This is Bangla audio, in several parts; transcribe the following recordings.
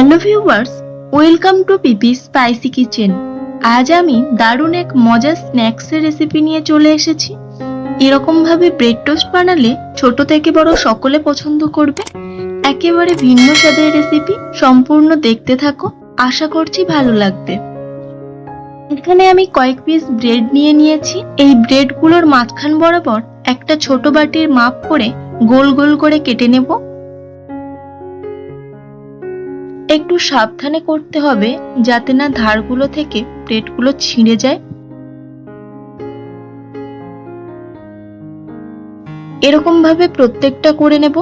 Hello viewers, welcome to PP spicy kitchen. আজ আমি দারুণ এক মজার স্ন্যাক্সের রেসিপি নিয়ে চলে এসেছি। এরকম ভাবে ব্রেড টোস্ট বানালে ছোট থেকে বড় সকলে পছন্দ করবে। একেবারে ভিন্ন স্বাদের রেসিপি, সম্পূর্ণ দেখতে থাকো, আশা করছি ভালো লাগবে। এখানে আমি কয়েক পিস ব্রেড নিয়েছি। এই ব্রেডগুলোর মাঝখান বরাবর একটা ছোট বাটির মাপ করে গোল গোল করে কেটে নেব। একটু সাবধানে করতে হবে যাতে না ধারগুলো থেকে ব্রেডগুলো ছিঁড়ে যায়। এরকম ভাবে প্রত্যেকটা করে নেব।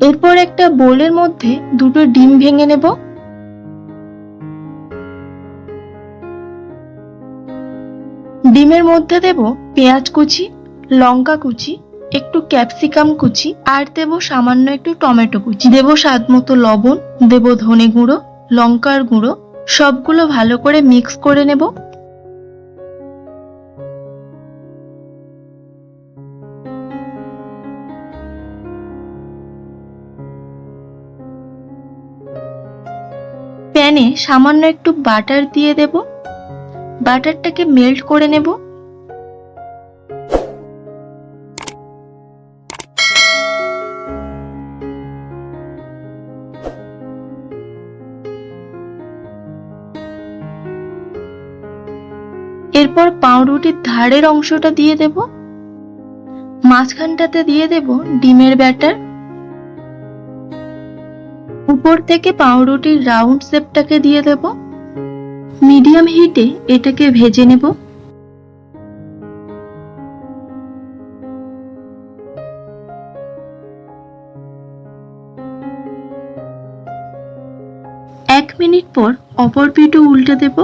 এরপর একটা বোলের মধ্যে দুটো ডিম ভেঙে নেব। ডিমের মধ্যে দেব পেঁয়াজ কুচি, লঙ্কা কুচি, একটু ক্যাপসিকাম কুচি আর দেব সামান্য একটু টমেটো কুচি। দেব স্বাদ মতো লবণ, দেব ধনে গুঁড়ো, লঙ্কার গুঁড়ো। সবগুলো ভালো করে মিক্স করে নেব। প্যানে সামান্য একটু বাটার দিয়ে দেব। বাটারটাকে মেল্ট করে নেব। এরপর পাউরুটির ধারের অংশটা দিয়ে দেব। মাঝখানটাতে দিয়ে দেব ডিমের ব্যাটার। উপর থেকে পাউরুটির রাউন্ড শেপটাকে দিয়ে দেব। মিডিয়াম হিটে এটাকে ভেজে নেব। এক মিনিট পর অপর পিঠও উল্টে দেব।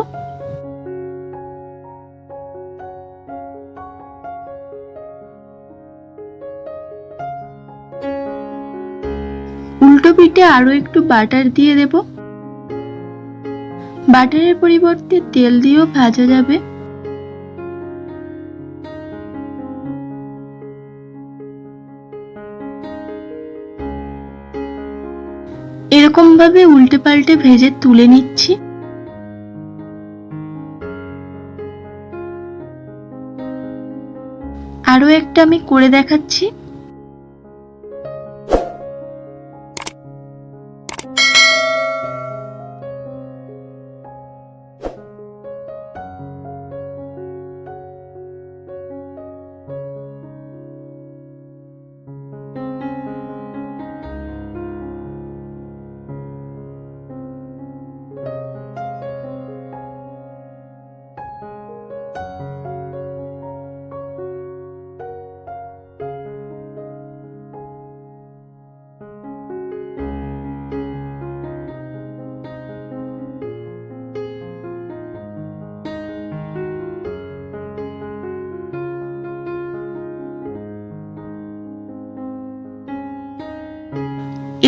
উল্টো পিঠে আরো একটু বাটার দিয়ে দেব। বাটারের পরিবর্তে তেল দিয়েও ভাজা যাবে। এরকম ভাবে উল্টে পাল্টে ভেজে তুলে নিচ্ছি। আরো একটা আমি করে দেখাচ্ছি।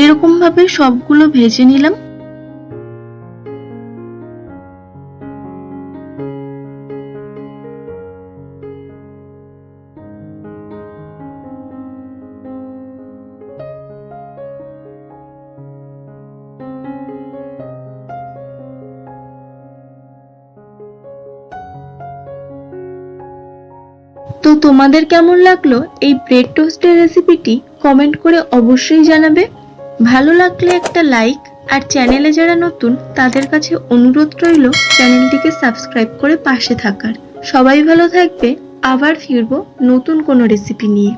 এরকম ভাবে সবগুলো ভেজে নিলাম। তো তোমাদের কেমন লাগলো এই ব্রেড টোস্টের রেসিপিটি কমেন্ট করে অবশ্যই জানাবে। ভালো লাগলে একটা লাইক, আর চ্যানেলে যারা নতুন তাদের কাছে অনুরোধ রইল চ্যানেলটিকে সাবস্ক্রাইব করে পাশে থাকার। সবাই ভালো থাকবে, আবার ফিরবো নতুন কোনো রেসিপি নিয়ে।